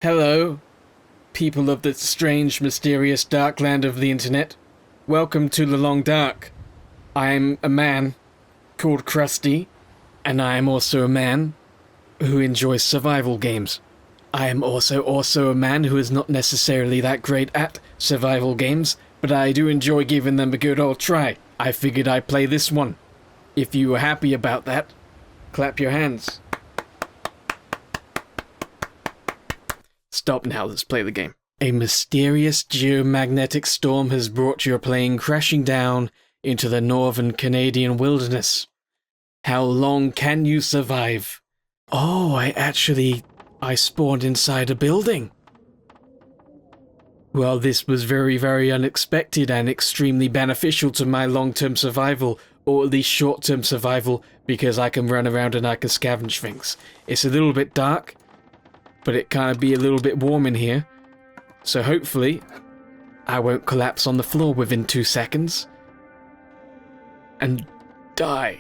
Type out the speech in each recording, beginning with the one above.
Hello, people of the strange, mysterious dark land of the internet. Welcome to the Long Dark. I'm a man called Crusty, and I am also a man who enjoys survival games. I am also a man who is not necessarily that great at survival games, but I do enjoy giving them a good old try. I figured I'd play this one. If you were happy about that, clap your hands. Stop now, let's play the game. A mysterious geomagnetic storm has brought your plane crashing down into the northern Canadian wilderness. How long can you survive? Oh, I spawned inside a building. Well, this was very, very unexpected and extremely beneficial to my long-term survival, or at least short-term survival, because I can run around and I can scavenge things. It's a little bit dark, but it kind of be a little bit warm in here, so hopefully I won't collapse on the floor within 2 seconds and die.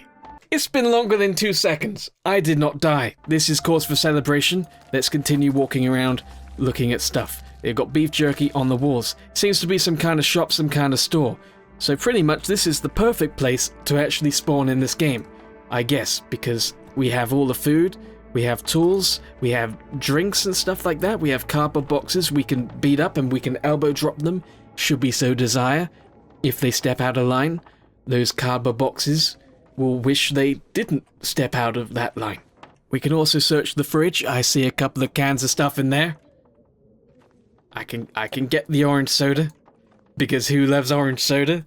It's been longer than 2 seconds. I did not die. This is cause for celebration. Let's continue walking around looking at stuff. They've got beef jerky on the walls. Seems to be some kind of shop, some kind of store. So pretty much this is the perfect place to actually spawn in this game, I guess, because we have all the food, we have tools, we have drinks and stuff like that, we have cardboard boxes we can beat up and we can elbow drop them, should we so desire. If they step out of line, those cardboard boxes will wish they didn't step out of that line. We can also search the fridge. I see a couple of cans of stuff in there. I can get the orange soda, because who loves orange soda?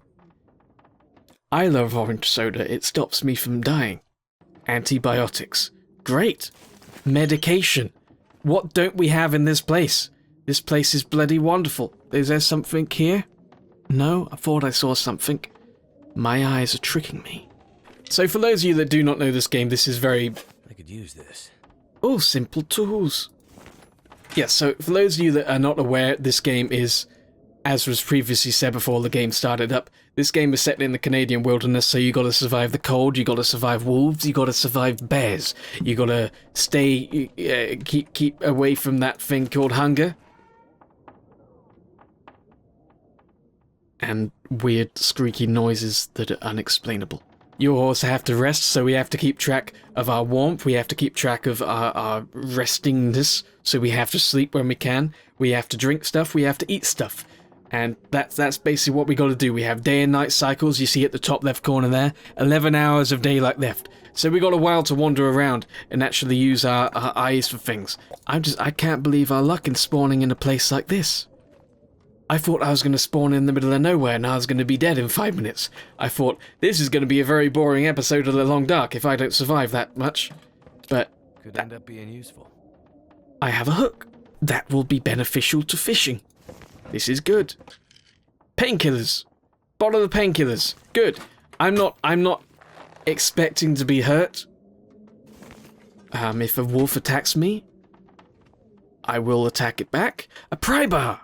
I love orange soda, it stops me from dying. Antibiotics. Great. Medication. What don't we have in this place? This place is bloody wonderful. Is there something here? No, I thought I saw something. My eyes are tricking me. So for those of you that do not know this game, this is very... I could use this. Oh, simple tools. Yes, so for those of you that are not aware, this game is, as was previously said before the game started up, this game is set in the Canadian wilderness, so you gotta survive the cold, you gotta survive wolves, you gotta survive bears, you gotta stay, keep away from that thing called hunger. And weird squeaky noises that are unexplainable. You also have to rest, so we have to keep track of our warmth, we have to keep track of our restingness, so we have to sleep when we can, we have to drink stuff, we have to eat stuff. And that's basically what we got to do. We have day and night cycles, you see at the top left corner there, 11 hours of daylight left. So we got a while to wander around and actually use our eyes for things. I can't believe our luck in spawning in a place like this. I thought I was going to spawn in the middle of nowhere and I was going to be dead in 5 minutes. I thought, this is going to be a very boring episode of The Long Dark if I don't survive that much. But... could end up being useful. I have a hook. That will be beneficial to fishing. This is good. Painkillers. Bottle of painkillers. Good. I'm not expecting to be hurt. If a wolf attacks me, I will attack it back. A pry bar.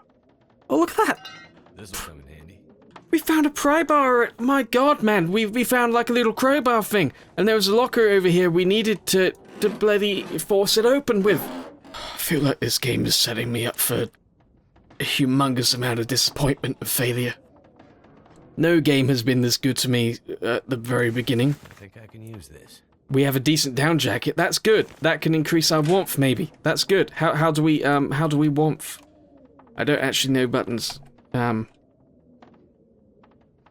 Oh, look at that. This will come in handy. We found a pry bar. My God, man. We found like a little crowbar thing. And there was a locker over here we needed to bloody force it open with. I feel like this game is setting me up for a humongous amount of disappointment and failure. No game has been this good to me at the very beginning. I think I can use this. We have a decent down jacket. That's good. That can increase our warmth, maybe. That's good. How do we warmth? I don't actually know buttons. What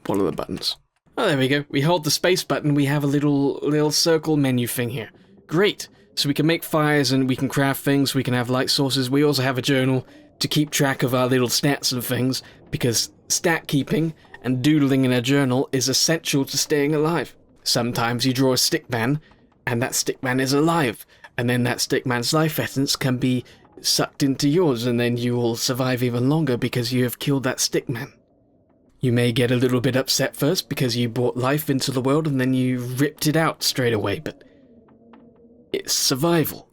are the buttons? Oh, there we go. We hold the space button. We have a little circle menu thing here. Great. So we can make fires and we can craft things. We can have light sources. We also have a journal to keep track of our little stats and things, because stat keeping and doodling in a journal is essential to staying alive. Sometimes you draw a stickman, and that stickman is alive, and then that stickman's life essence can be sucked into yours, and then you will survive even longer because you have killed that stickman. You may get a little bit upset first because you brought life into the world and then you ripped it out straight away, but it's survival.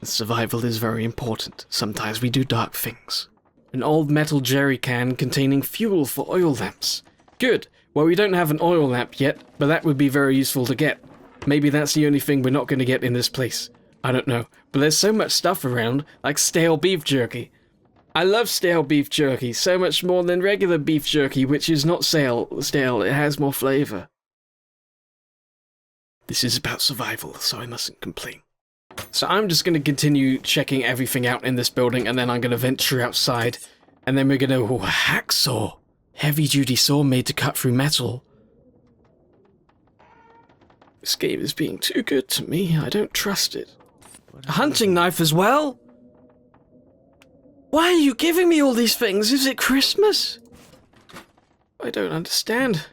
Survival is very important. Sometimes we do dark things. An old metal jerry can containing fuel for oil lamps. Good. Well, we don't have an oil lamp yet, but that would be very useful to get. Maybe that's the only thing we're not going to get in this place. I don't know. but there's so much stuff around, like stale beef jerky. I love stale beef jerky so much more than regular beef jerky, which is not stale, it has more flavour. This is about survival, so I mustn't complain. So I'm just going to continue checking everything out in this building, and then I'm going to venture outside, and then we're going to... Oh, a hacksaw! Heavy-duty saw made to cut through metal. This game is being too good to me, I don't trust it. A hunting knife as well? Why are you giving me all these things? Is it Christmas? I don't understand.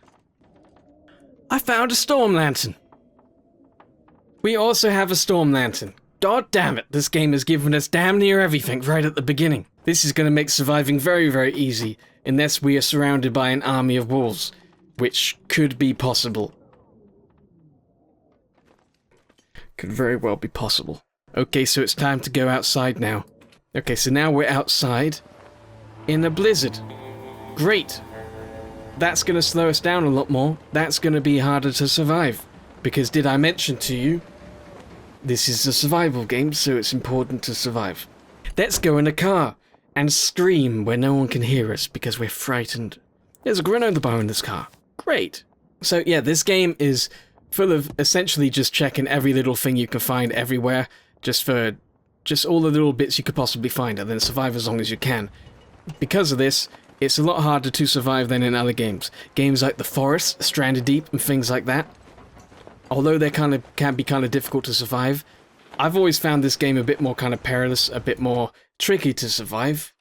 I found a storm lantern. We also have a storm lantern. God damn it, this game has given us damn near everything right at the beginning. This is going to make surviving very, very easy, unless we are surrounded by an army of wolves, which could be possible. Could very well be possible. Okay, so it's time to go outside now. Okay, so now we're outside in a blizzard. Great. That's going to slow us down a lot more. That's going to be harder to survive. Because did I mention to you, this is a survival game, so it's important to survive. Let's go in a car and scream where no one can hear us because we're frightened. There's a granola bar in this car. Great. So yeah, this game is full of essentially just checking every little thing you can find everywhere, just all the little bits you could possibly find, and then survive as long as you can. Because of this, it's a lot harder to survive than in other games. Games like The Forest, Stranded Deep, and things like that. Although they can be kind of difficult to survive, I've always found this game a bit more kind of perilous, a bit more tricky to survive,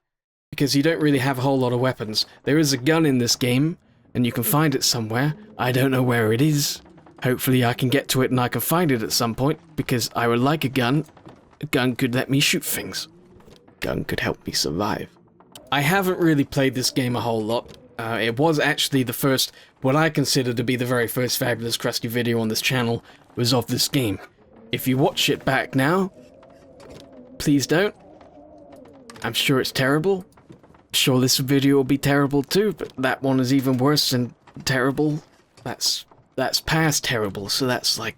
because you don't really have a whole lot of weapons. There is a gun in this game, and you can find it somewhere. I don't know where it is. Hopefully I can get to it and I can find it at some point, because I would like a gun. A gun could let me shoot things. A gun could help me survive. I haven't really played this game a whole lot. It was actually the first, what I consider to be the very first Fabulous Crusty video on this channel, was of this game. If you watch it back now, please don't. I'm sure it's terrible. Sure this video will be terrible too, but that one is even worse than terrible. That's past terrible, so that's like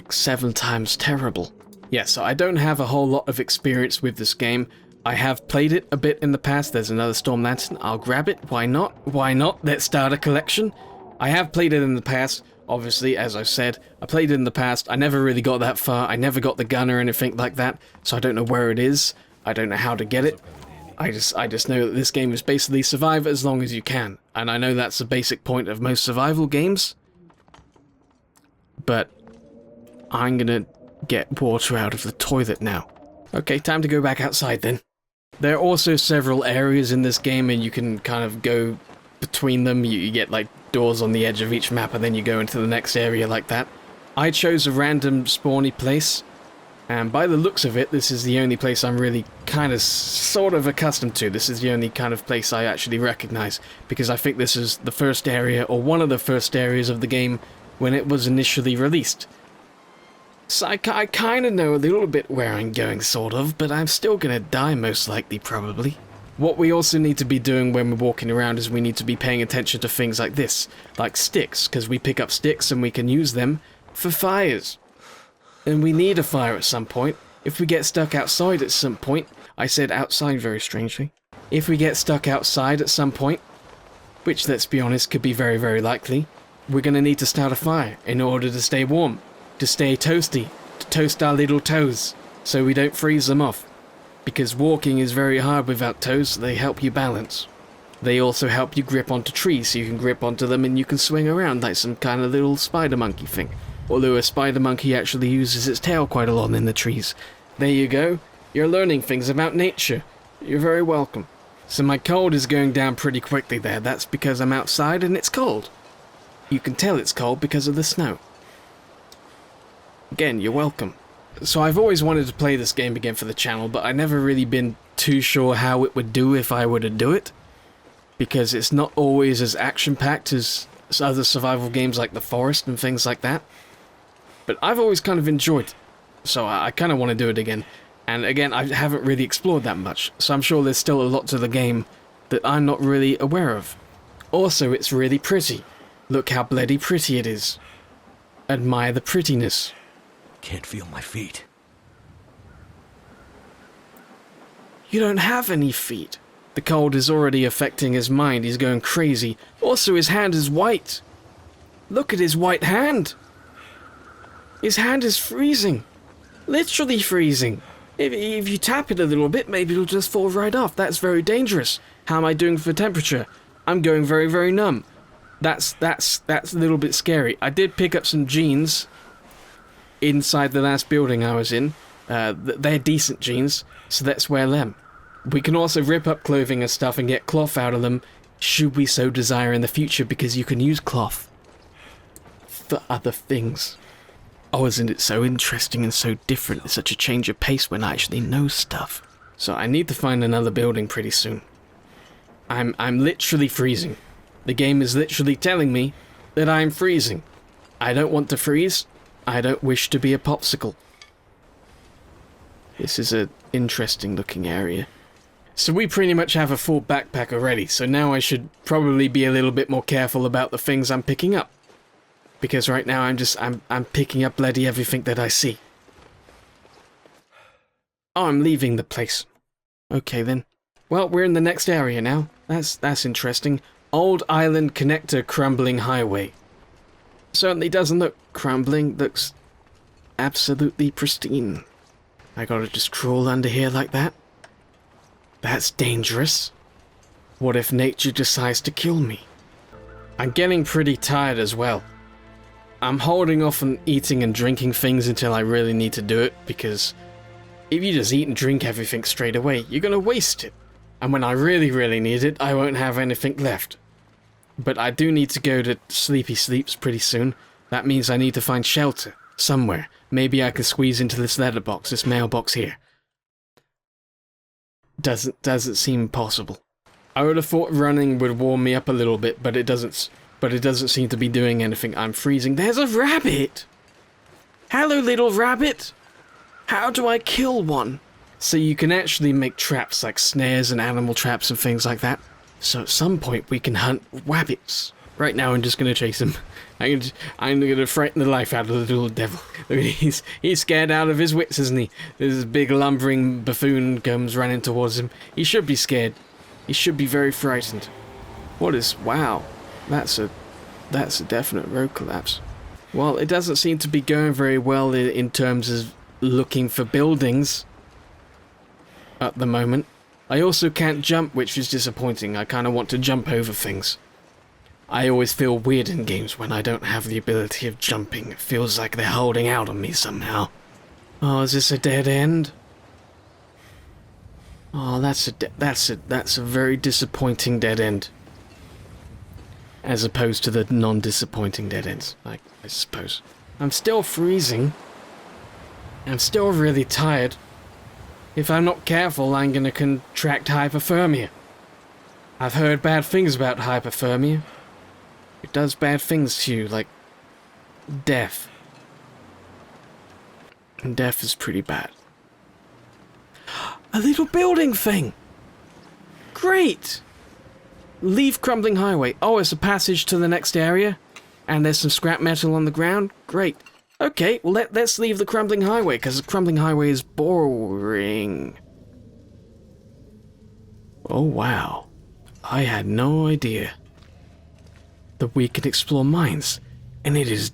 7 times terrible. Yeah, so I don't have a whole lot of experience with this game. I have played it a bit in the past. There's another Storm Lantern. I'll grab it. Why not? Why not? Let's start a collection. I have played it in the past. Obviously, as I've said, I played it in the past. I never really got that far. I never got the gun or anything like that, so I don't know where it is. I don't know how to get it. I just know that this game is basically survive as long as you can. And I know that's the basic point of most survival games. But I'm gonna get water out of the toilet now. Okay, time to go back outside then. There are also several areas in this game, and you can kind of go between them. You get like doors on the edge of each map, and then you go into the next area like that. I chose a random spawny place, and by the looks of it, this is the only place I'm really kind of sort of accustomed to. This is the only kind of place I actually recognize, because I think this is the first area, or one of the first areas of the game when it was initially released. So I kind of know a little bit where I'm going, sort of, but I'm still gonna die most likely, probably. What we also need to be doing when we're walking around is we need to be paying attention to things like this, like sticks, because we pick up sticks and we can use them for fires. And we need a fire at some point. If we get stuck outside at some point, I said outside very strangely. If we get stuck outside at some point, which let's be honest could be very, very likely, we're gonna need to start a fire in order to stay warm. To stay toasty, to toast our little toes, so we don't freeze them off. Because walking is very hard without toes, they help you balance. They also help you grip onto trees, so you can grip onto them and you can swing around like some kind of little spider monkey thing. Although a spider monkey actually uses its tail quite a lot in the trees. There you go, you're learning things about nature. You're very welcome. So my cold is going down pretty quickly there, that's because I'm outside and it's cold. You can tell it's cold because of the snow. Again, you're welcome. So I've always wanted to play this game again for the channel, but I've never really been too sure how it would do if I were to do it. Because it's not always as action-packed as other survival games like The Forest and things like that. But I've always kind of enjoyed it. So I kind of want to do it again. And again, I haven't really explored that much, so I'm sure there's still a lot to the game that I'm not really aware of. Also, it's really pretty. Look how bloody pretty it is. Admire the prettiness. Can't feel my feet. You don't have any feet. The cold is already affecting his mind. He's going crazy. Also, his hand is white. Look at his white hand. His hand is freezing. Literally freezing. If you tap it a little bit, maybe it'll just fall right off. That's very dangerous. How am I doing for temperature? I'm going very, very numb. That's a little bit scary. I did pick up some jeans inside the last building I was in. They're decent jeans, so let's wear them. We can also rip up clothing and stuff and get cloth out of them, should we so desire in the future, because you can use cloth for other things. Oh, isn't it so interesting and so different? It's such a change of pace when I actually know stuff. So I need to find another building pretty soon. I'm literally freezing. The game is literally telling me that I'm freezing. I don't want to freeze. I don't wish to be a popsicle. This is an interesting looking area. So we pretty much have a full backpack already, so now I should probably be a little bit more careful about the things I'm picking up. Because right now I'm picking up bloody everything that I see. Oh, I'm leaving the place. Okay then. Well, we're in the next area now. That's interesting. Old Island Connector Crumbling Highway. Certainly doesn't look crumbling, looks absolutely pristine. I gotta just crawl under here like that? That's dangerous. What if nature decides to kill me? I'm getting pretty tired as well. I'm holding off on eating and drinking things until I really need to do it, because if you just eat and drink everything straight away, you're gonna waste it. And when I really, really need it, I won't have anything left. But I do need to go to Sleepy Sleeps pretty soon. That means I need to find shelter somewhere. Maybe I can squeeze into this letterbox, this mailbox here. Doesn't seem possible. I would have thought running would warm me up a little bit, but it doesn't seem to be doing anything. I'm freezing. There's a rabbit! Hello, little rabbit! How do I kill one? So you can actually make traps like snares and animal traps and things like that. So at some point we can hunt rabbits. Right now I'm just gonna chase him. I'm gonna frighten the life out of the little devil. Look, he's scared out of his wits, isn't he? This big lumbering buffoon comes running towards him. He should be scared. He should be very frightened. Wow. That's a definite road collapse. Well, it doesn't seem to be going very well in terms of looking for buildings at the moment. I also can't jump, which is disappointing. I kind of want to jump over things. I always feel weird in games when I don't have the ability of jumping. It feels like they're holding out on me somehow. Oh, is this a dead end? Oh, that's a very disappointing dead end. As opposed to the non-disappointing dead ends, I suppose. I'm still freezing. I'm still really tired. If I'm not careful, I'm gonna contract hypothermia. I've heard bad things about hypothermia. It does bad things to you, like death. And death is pretty bad. A little building thing! Great! Leave Crumbling Highway. Oh, it's a passage to the next area? And there's some scrap metal on the ground? Great. Okay, well let's leave the Crumbling Highway, because the Crumbling Highway is boring. Oh wow. I had no idea that we could explore mines. And it is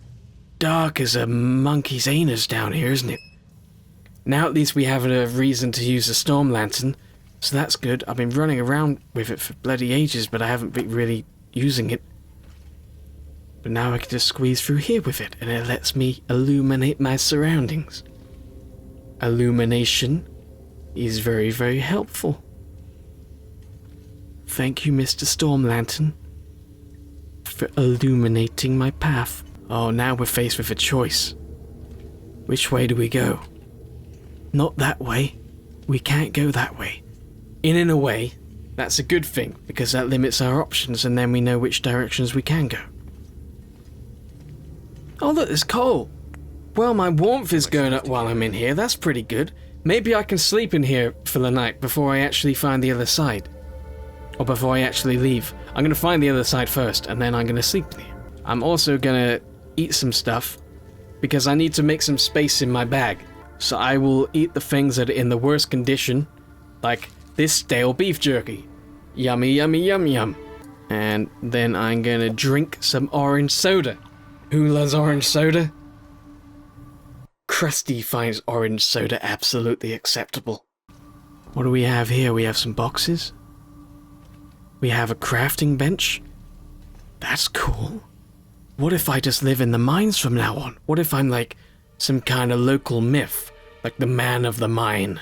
dark as a monkey's anus down here, isn't it? Now at least we have a reason to use the storm lantern, so that's good. I've been running around with it for bloody ages, but I haven't been really using it. But now I can just squeeze through here with it, and it lets me illuminate my surroundings. Illumination is very, very helpful. Thank you, Mr. Storm Lantern, for illuminating my path. Oh, now we're faced with a choice. Which way do we go? Not that way. We can't go that way. In a way, that's a good thing, because that limits our options, and then we know which directions we can go. Oh look, there's coal. Well, my warmth is going up while I'm in here. That's pretty good. Maybe I can sleep in here for the night before I actually find the other side. Or before I actually leave. I'm going to find the other side first, and then I'm going to sleep in here. I'm also going to eat some stuff, because I need to make some space in my bag. So I will eat the things that are in the worst condition, like this stale beef jerky. Yummy, yummy, yum, yum. And then I'm gonna drink some orange soda. Who loves orange soda? Crusty finds orange soda absolutely acceptable. What do we have here? We have some boxes. We have a crafting bench. That's cool. What if I just live in the mines from now on? What if I'm like some kind of local myth? Like the man of the mine.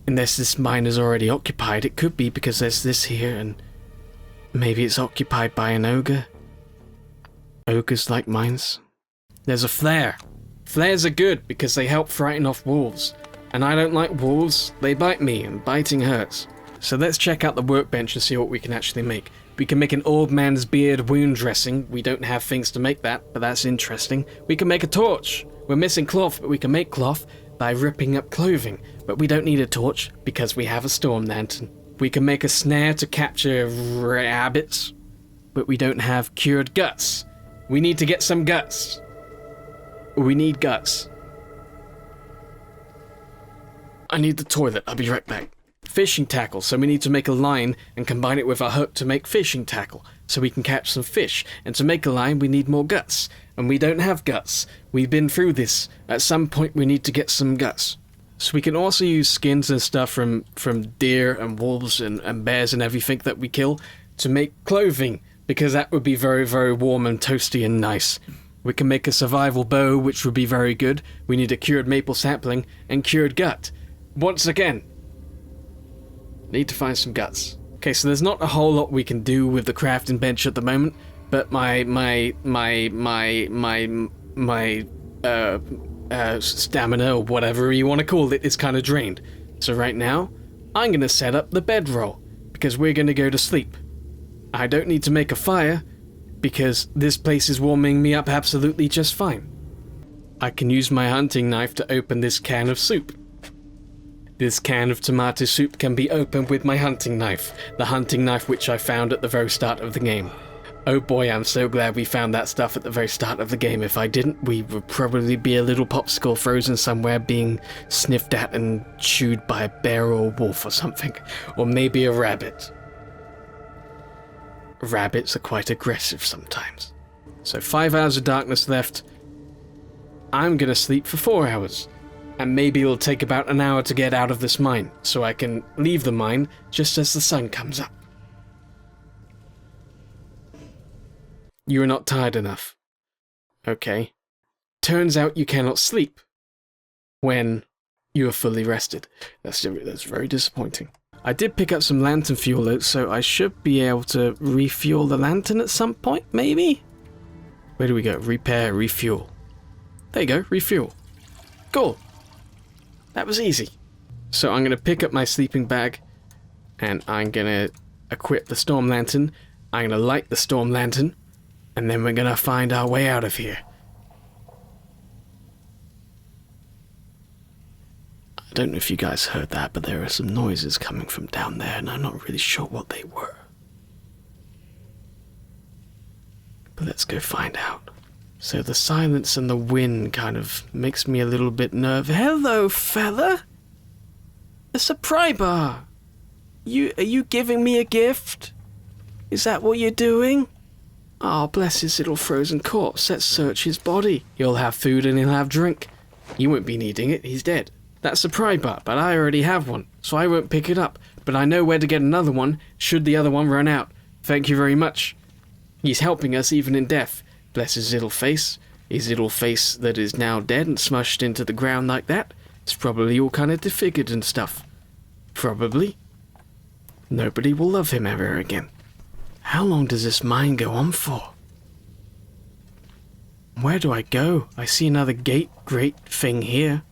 Unless this mine is already occupied. It could be because there's this here and maybe it's occupied by an ogre. Ogres like mines. There's a flare. Flares are good because they help frighten off wolves. And I don't like wolves. They bite me and biting hurts. So let's check out the workbench and see what we can actually make. We can make an old man's beard wound dressing. We don't have things to make that, but that's interesting. We can make a torch. We're missing cloth, but we can make cloth by ripping up clothing. But we don't need a torch because we have a storm lantern. We can make a snare to capture rabbits, but we don't have cured guts. We need to get some guts. We need guts. I need the toilet. I'll be right back. Fishing tackle, so we need to make a line and combine it with a hook to make fishing tackle, so we can catch some fish. And to make a line, we need more guts. And we don't have guts. We've been through this. At some point, we need to get some guts. So we can also use skins and stuff from deer and wolves and bears and everything that we kill to make clothing, because that would be very, very warm and toasty and nice. We can make a survival bow, which would be very good. We need a cured maple sapling and cured gut. Once again, need to find some guts. Okay, so there's not a whole lot we can do with the crafting bench at the moment, but my stamina, or whatever you want to call it, is kind of drained. So right now, I'm going to set up the bedroll, because we're going to go to sleep. I don't need to make a fire, because this place is warming me up absolutely just fine. I can use my hunting knife to open this can of soup. This can of tomato soup can be opened with my hunting knife, the hunting knife which I found at the very start of the game. Oh boy, I'm so glad we found that stuff at the very start of the game. If I didn't, we would probably be a little popsicle frozen somewhere being sniffed at and chewed by a bear or a wolf or something. Or maybe a rabbit. Rabbits are quite aggressive sometimes. So 5 hours of darkness left. I'm gonna sleep for 4 hours. And maybe it'll take about an hour to get out of this mine, so I can leave the mine just as the sun comes up. You are not tired enough. Okay. Turns out you cannot sleep when you are fully rested. That's very disappointing. I did pick up some lantern fuel, so I should be able to refuel the lantern at some point, maybe? Where do we go? Repair, refuel. There you go, refuel. Cool. That was easy. So I'm going to pick up my sleeping bag, and I'm going to equip the storm lantern. I'm going to light the storm lantern, and then we're going to find our way out of here. I don't know if you guys heard that, but there are some noises coming from down there, and I'm not really sure what they were. But let's go find out. So the silence and the wind kind of makes me a little bit nervous. Hello, fella! It's a pry bar! Are you giving me a gift? Is that what you're doing? Oh, bless his little frozen corpse. Let's search his body. He'll have food and he'll have drink. You won't be needing it, he's dead. That's a pry bar, but I already have one, so I won't pick it up. But I know where to get another one, should the other one run out. Thank you very much. He's helping us even in death. Bless his little face that is now dead and smushed into the ground like that. It's probably all kind of disfigured and stuff. Probably. Nobody will love him ever again. How long does this mine go on for? Where do I go? I see another great thing here.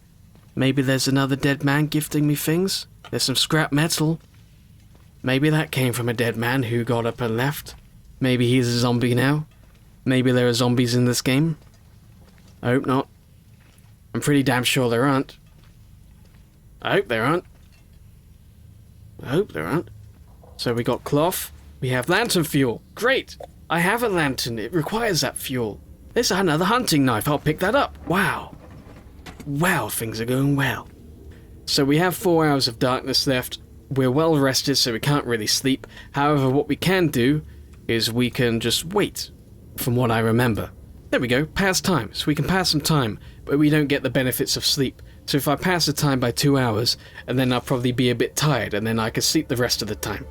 Maybe there's another dead man gifting me things. There's some scrap metal. Maybe that came from a dead man who got up and left. Maybe he's a zombie now. Maybe there are zombies in this game. I hope not. I'm pretty damn sure there aren't. I hope there aren't. I hope there aren't. So we got cloth. We have lantern fuel. Great! I have a lantern. It requires that fuel. There's another hunting knife. I'll pick that up. Wow. Wow, things are going well. So we have 4 hours of darkness left. we're well rested, so we can't really sleep. However, what we can do is we can just wait, from what I remember. There we go, pass time. So we can pass some time, but we don't get the benefits of sleep. So if I pass the time by 2 hours, and then I'll probably be a bit tired, and then I can sleep the rest of the time.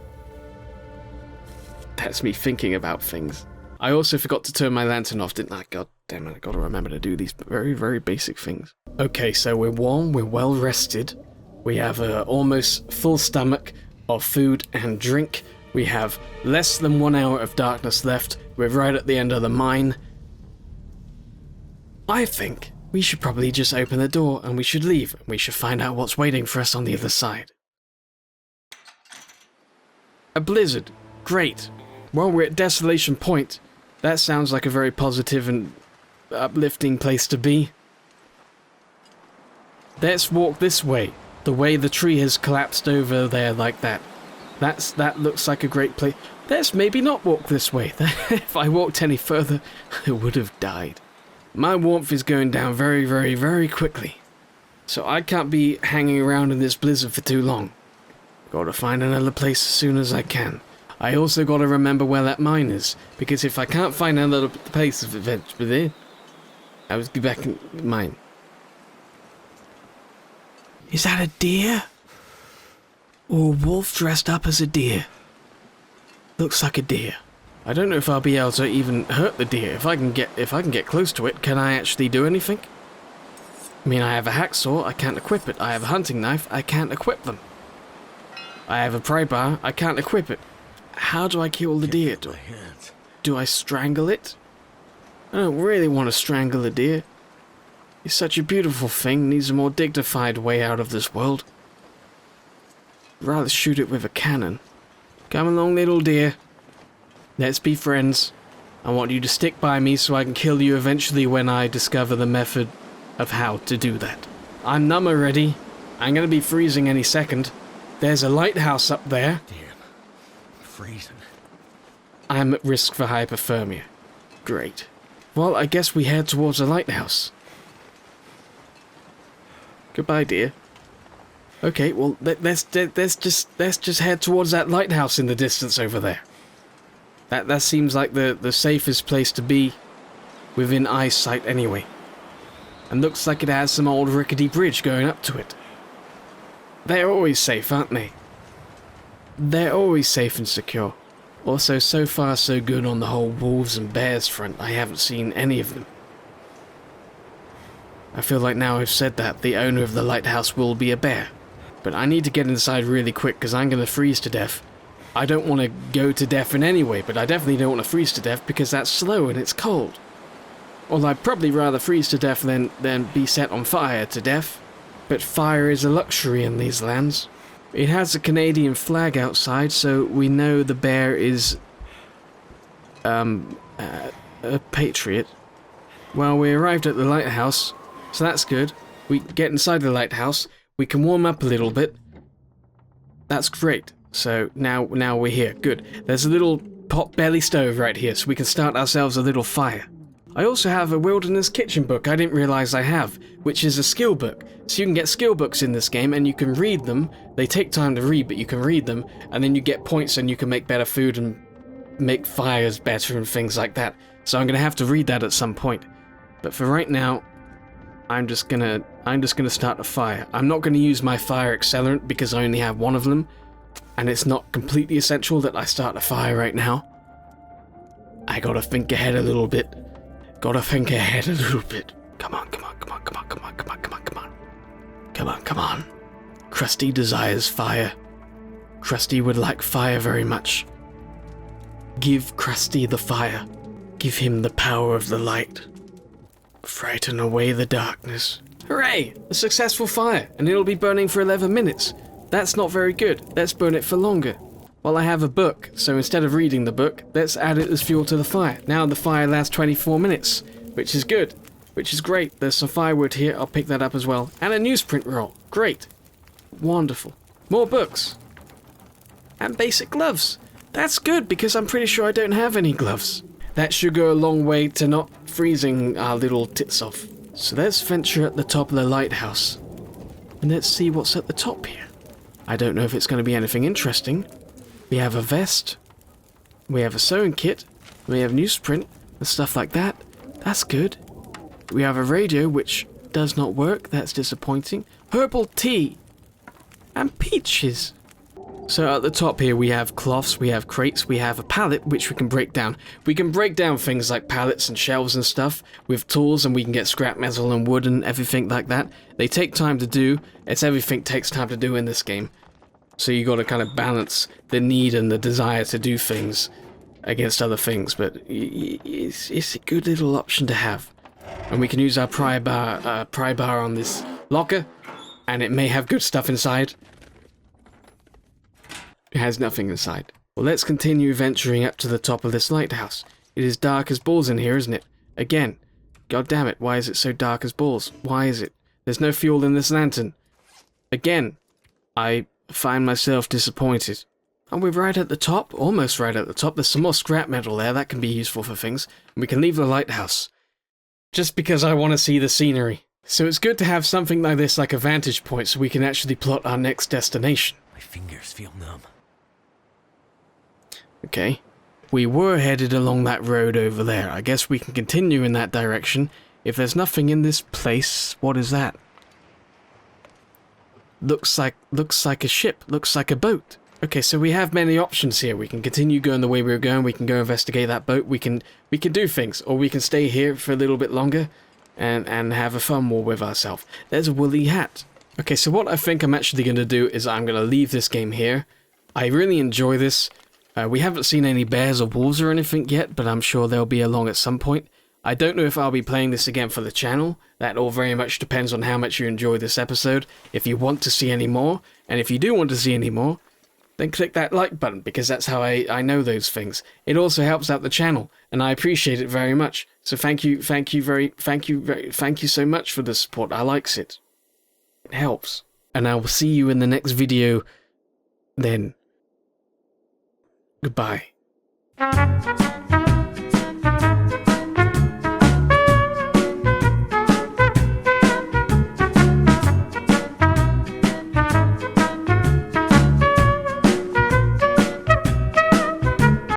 That's me thinking about things. I also forgot to turn my lantern off, didn't I? God damn it, I gotta remember to do these very, very basic things. Okay, so we're warm, we're well rested. We have a almost full stomach of food and drink. We have less than 1 hour of darkness left. We're right at the end of the mine. I think we should probably just open the door and we should leave. We should find out what's waiting for us on the other side. A blizzard. Great. Well, we're at Desolation Point. That sounds like a very positive and uplifting place to be. Let's walk this way. The way the tree has collapsed over there like that. That looks like a great place. Let's maybe not walk this way. If I walked any further, I would have died. My warmth is going down very, very, very quickly. So I can't be hanging around in this blizzard for too long. Gotta find another place as soon as I can. I also gotta remember where that mine is, because if I can't find another place eventually, I will be back in mine. Is that a deer? Or a wolf dressed up as a deer? Looks like a deer. I don't know if I'll be able to even hurt the deer. If I can get close to it, can I actually do anything? I mean, I have a hacksaw, I can't equip it. I have a hunting knife, I can't equip them. I have a pry bar, I can't equip it. How do I kill the deer? Do I strangle it? I don't really want to strangle a deer. It's such a beautiful thing, needs a more dignified way out of this world. I'd rather shoot it with a cannon. Come along, little deer. Let's be friends. I want you to stick by me so I can kill you eventually when I discover the method of how to do that. I'm numb already. I'm gonna be freezing any second. There's a lighthouse up there. Damn. Freezing. I'm at risk for hypothermia. Great. Well, I guess we head towards the lighthouse. Goodbye, dear. Okay, well, let's just head towards that lighthouse in the distance over there. That seems like the safest place to be within eyesight anyway. And looks like it has some old rickety bridge going up to it. They're always safe, aren't they? They're always safe and secure. Also, so far so good on the whole wolves and bears front. I haven't seen any of them. I feel like now I've said that, the owner of the lighthouse will be a bear. But I need to get inside really quick because I'm going to freeze to death. I don't want to go to death in any way, but I definitely don't want to freeze to death because that's slow and it's cold. Although I'd probably rather freeze to death than be set on fire to death. But fire is a luxury in these lands. It has a Canadian flag outside, so we know the bear is a patriot. Well, we arrived at the lighthouse, so that's good. We get inside the lighthouse, we can warm up a little bit. That's great. So now we're here. Good. There's a little pot belly stove right here, so we can start ourselves a little fire. I also have a wilderness kitchen book I didn't realize I have, which is a skill book. So you can get skill books in this game and you can read them. They take time to read, but you can read them, and then you get points and you can make better food and make fires better and things like that. So I'm gonna have to read that at some point. But for right now, I'm just gonna start a fire. I'm not gonna use my fire accelerant because I only have one of them, and it's not completely essential that I start a fire right now. I gotta think ahead a little bit. Come on. Come on. Crusty desires fire. Crusty would like fire very much. Give Crusty the fire. Give him the power of the light. Frighten away the darkness. Hooray! A successful fire, and it'll be burning for 11 minutes. That's not very good. Let's burn it for longer. Well, I have a book, so instead of reading the book, let's add it as fuel to the fire. Now the fire lasts 24 minutes, which is good. Which is great. There's some firewood here, I'll pick that up as well. And a newsprint roll. Great. Wonderful. More books. And basic gloves. That's good, because I'm pretty sure I don't have any gloves. That should go a long way to not freezing our little tits off. So let's venture at the top of the lighthouse. And let's see what's at the top here. I don't know if it's going to be anything interesting. We have a vest. We have a sewing kit. We have newsprint and stuff like that. That's good. We have a radio, which does not work. That's disappointing. Herbal tea. And peaches. So at the top here we have cloths, we have crates, we have a pallet which we can break down. We can break down things like pallets and shelves and stuff with tools, and we can get scrap metal and wood and everything like that. They take time to do. It's everything takes time to do in this game. So you got to kind of balance the need and the desire to do things against other things, but it's a good little option to have. And we can use our pry bar on this locker, and it may have good stuff inside. It has nothing inside. Well, let's continue venturing up to the top of this lighthouse. It is dark as balls in here, isn't it? Again. God damn it, why is it so dark as balls? Why is it? There's no fuel in this lantern. Again. I find myself disappointed. And we're right at the top, almost right at the top. There's some more scrap metal there, that can be useful for things. And we can leave the lighthouse. Just because I want to see the scenery. So it's good to have something like this, like a vantage point, so we can actually plot our next destination. My fingers feel numb. Okay. We were headed along that road over there. I guess we can continue in that direction. If there's nothing in this place, what is that? Looks like a ship. Looks like a boat. Okay, so we have many options here. We can continue going the way we were going. We can go investigate that boat. We can do things, or we can stay here for a little bit longer and have a fun war with ourselves. There's a woolly hat. Okay, so what I think I'm actually going to do is I'm going to leave this game here. I really enjoy this. We haven't seen any bears or wolves or anything yet, but I'm sure they'll be along at some point. I don't know if I'll be playing this again for the channel. That all very much depends on how much you enjoy this episode. If you want to see any more, and if you do want to see any more, then click that like button, because that's how I know those things. It also helps out the channel, and I appreciate it very much. So thank you so much for the support. I likes it. It helps. And I will see you in the next video then. Goodbye.